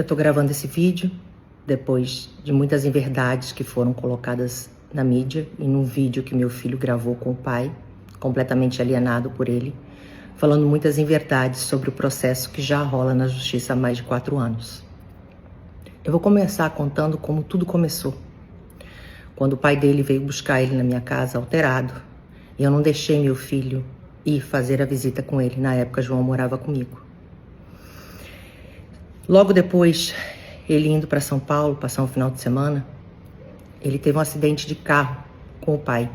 Eu tô gravando esse vídeo depois de muitas inverdades que foram colocadas na mídia e num vídeo que meu filho gravou com o pai, completamente alienado por ele, falando muitas inverdades sobre o processo que já rola na justiça há mais de 4 anos. Eu vou começar contando como tudo começou. Quando o pai dele veio buscar ele na minha casa alterado, e eu não deixei meu filho ir fazer a visita com ele. Na época, João morava comigo. Logo depois, ele indo para São Paulo, passar um final de semana, ele teve um acidente de carro com o pai,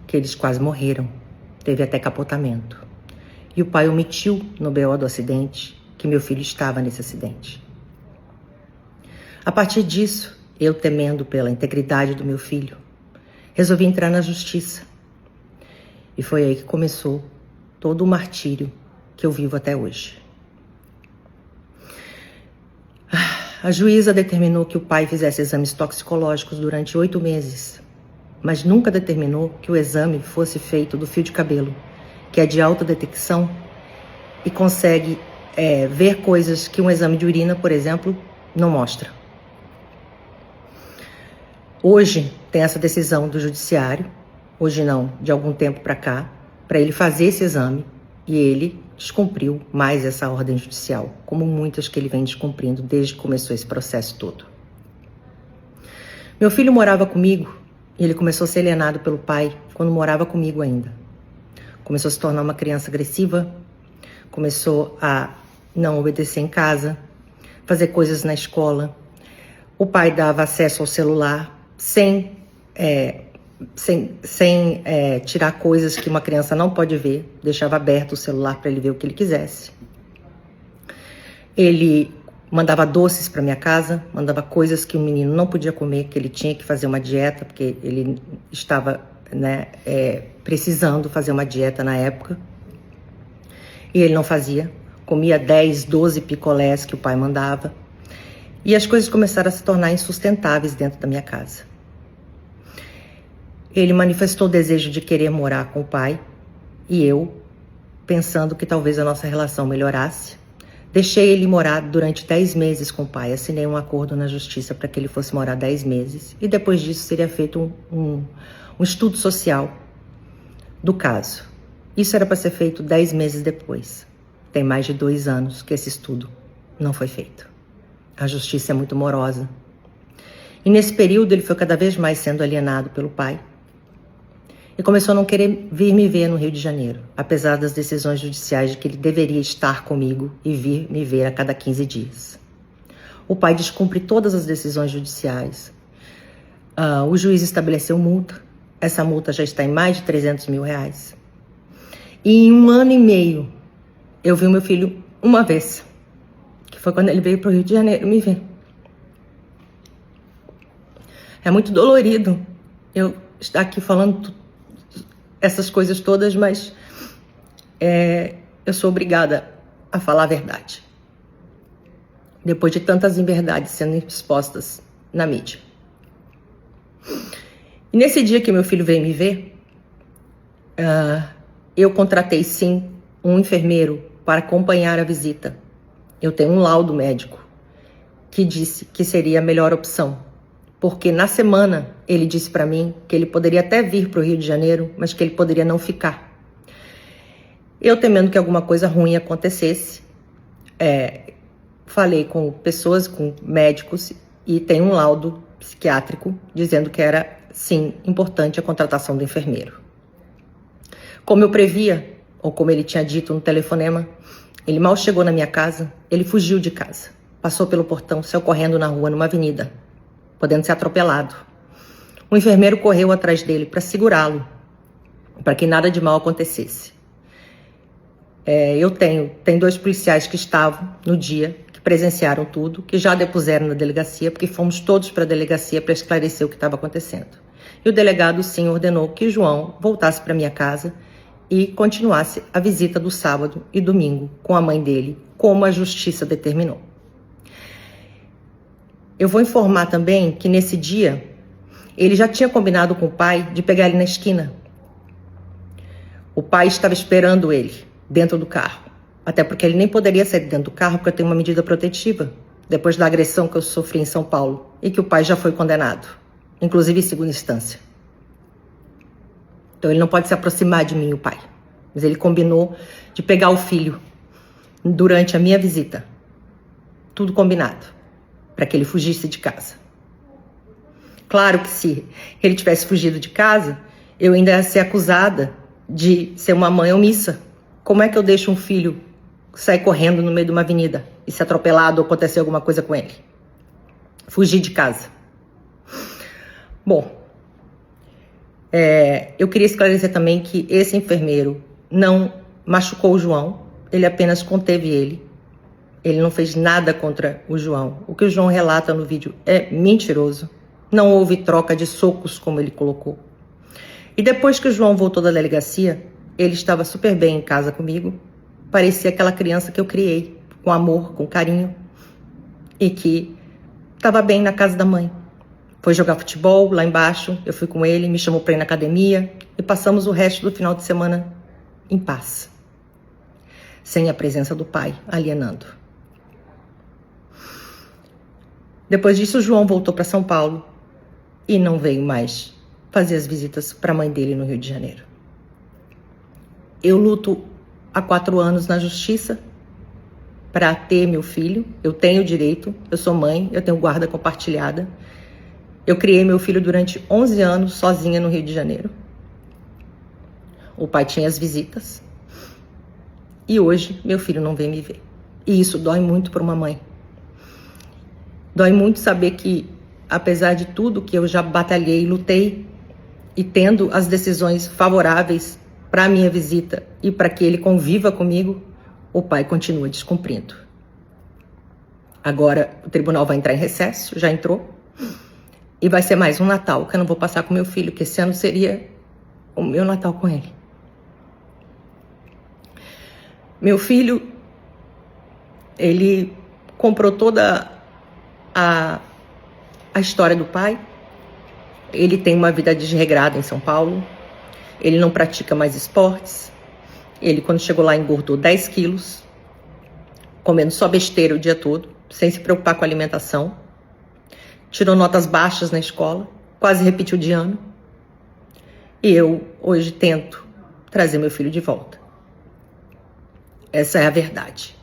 que eles quase morreram. Teve até capotamento. E o pai omitiu no BO do acidente que meu filho estava nesse acidente. A partir disso, eu temendo pela integridade do meu filho, resolvi entrar na justiça. E foi aí que começou todo o martírio que eu vivo até hoje. A juíza determinou que o pai fizesse exames toxicológicos durante 8 meses, mas nunca determinou que o exame fosse feito do fio de cabelo, que é de alta detecção e consegue ver coisas que um exame de urina, por exemplo, não mostra. Hoje tem essa decisão do judiciário, hoje não, de algum tempo para cá, para ele fazer esse exame, e ele descumpriu mais essa ordem judicial, como muitas que ele vem descumprindo desde que começou esse processo todo. Meu filho morava comigo e ele começou a ser alienado pelo pai quando morava comigo ainda. Começou a se tornar uma criança agressiva, começou a não obedecer em casa, fazer coisas na escola. O pai dava acesso ao celular sem tirar coisas que uma criança não pode ver, deixava aberto o celular para ele ver o que ele quisesse. Ele mandava doces para minha casa, mandava coisas que o menino não podia comer, que ele tinha que fazer uma dieta, porque ele estava precisando fazer uma dieta na época. E ele não fazia, comia 10, 12 picolés que o pai mandava. E as coisas começaram a se tornar insustentáveis dentro da minha casa. Ele manifestou o desejo de querer morar com o pai e eu, pensando que talvez a nossa relação melhorasse, deixei ele morar durante 10 meses com o pai. Assinei um acordo na justiça para que ele fosse morar 10 meses e depois disso seria feito um estudo social do caso. Isso era para ser feito 10 meses depois. Tem mais de 2 anos que esse estudo não foi feito. A justiça é muito morosa. E nesse período ele foi cada vez mais sendo alienado pelo pai. E começou a não querer vir me ver no Rio de Janeiro, apesar das decisões judiciais de que ele deveria estar comigo e vir me ver a cada 15 dias. O pai descumpre todas as decisões judiciais. O juiz estabeleceu multa. Essa multa já está em mais de 300 mil reais. E em 1 ano e meio, eu vi o meu filho uma vez, que foi quando ele veio para o Rio de Janeiro me ver. É muito dolorido eu estar aqui falando essas coisas todas, mas eu sou obrigada a falar a verdade. Depois de tantas inverdades sendo expostas na mídia. E nesse dia que meu filho veio me ver, eu contratei sim um enfermeiro para acompanhar a visita. Eu tenho um laudo médico que disse que seria a melhor opção. Porque na semana ele disse para mim que ele poderia até vir para o Rio de Janeiro, mas que ele poderia não ficar. Eu, temendo que alguma coisa ruim acontecesse, falei com pessoas, com médicos, e tem um laudo psiquiátrico dizendo que era, sim, importante a contratação do enfermeiro. Como eu previa, ou como ele tinha dito no telefonema, ele mal chegou na minha casa, ele fugiu de casa. Passou pelo portão, saiu correndo na rua, numa avenida, podendo ser atropelado. O enfermeiro correu atrás dele para segurá-lo, para que nada de mal acontecesse. Tem 2 policiais que estavam no dia, que presenciaram tudo, que já depuseram na delegacia, porque fomos todos para a delegacia para esclarecer o que estava acontecendo. E o delegado, sim, ordenou que João voltasse para minha casa e continuasse a visita do sábado e domingo com a mãe dele, como a justiça determinou. Eu vou informar também que nesse dia, ele já tinha combinado com o pai de pegar ele na esquina. O pai estava esperando ele dentro do carro. Até porque ele nem poderia sair dentro do carro porque tem uma medida protetiva. depois da agressão que eu sofri em São Paulo e que o pai já foi condenado, inclusive em segunda instância. Então ele não pode se aproximar de mim, o pai. Mas ele combinou de pegar o filho durante a minha visita. Tudo combinado, para que ele fugisse de casa. Claro que se ele tivesse fugido de casa, eu ainda ia ser acusada de ser uma mãe omissa. Como é que eu deixo um filho sair correndo no meio de uma avenida e ser atropelado ou acontecer alguma coisa com ele? Fugir de casa. Bom, eu queria esclarecer também que esse enfermeiro não machucou o João, ele apenas conteve ele. Ele não fez nada contra o João. O que o João relata no vídeo é mentiroso. Não houve troca de socos, como ele colocou. E depois que o João voltou da delegacia, ele estava super bem em casa comigo. Parecia aquela criança que eu criei, com amor, com carinho. E que estava bem na casa da mãe. Foi jogar futebol lá embaixo, eu fui com ele, me chamou para ir na academia. E passamos o resto do final de semana em paz. Sem a presença do pai, alienando. Depois disso, o João voltou para São Paulo e não veio mais fazer as visitas para a mãe dele no Rio de Janeiro. Eu luto há 4 anos na justiça para ter meu filho. Eu tenho direito, eu sou mãe, eu tenho guarda compartilhada. Eu criei meu filho durante 11 anos sozinha no Rio de Janeiro. O pai tinha as visitas. E hoje meu filho não vem me ver. E isso dói muito para uma mãe. Dói muito saber que, apesar de tudo que eu já batalhei, lutei, e tendo as decisões favoráveis para a minha visita e para que ele conviva comigo, o pai continua descumprindo. Agora o tribunal vai entrar em recesso, já entrou, e vai ser mais um Natal que eu não vou passar com meu filho, que esse ano seria o meu Natal com ele. Meu filho, ele comprou toda a história do pai. Ele tem uma vida desregrada em São Paulo. Ele não pratica mais esportes. Ele, quando chegou lá, engordou 10 quilos, comendo só besteira o dia todo, sem se preocupar com a alimentação. Tirou notas baixas na escola, quase repetiu de ano. E eu, hoje, tento trazer meu filho de volta. Essa é a verdade.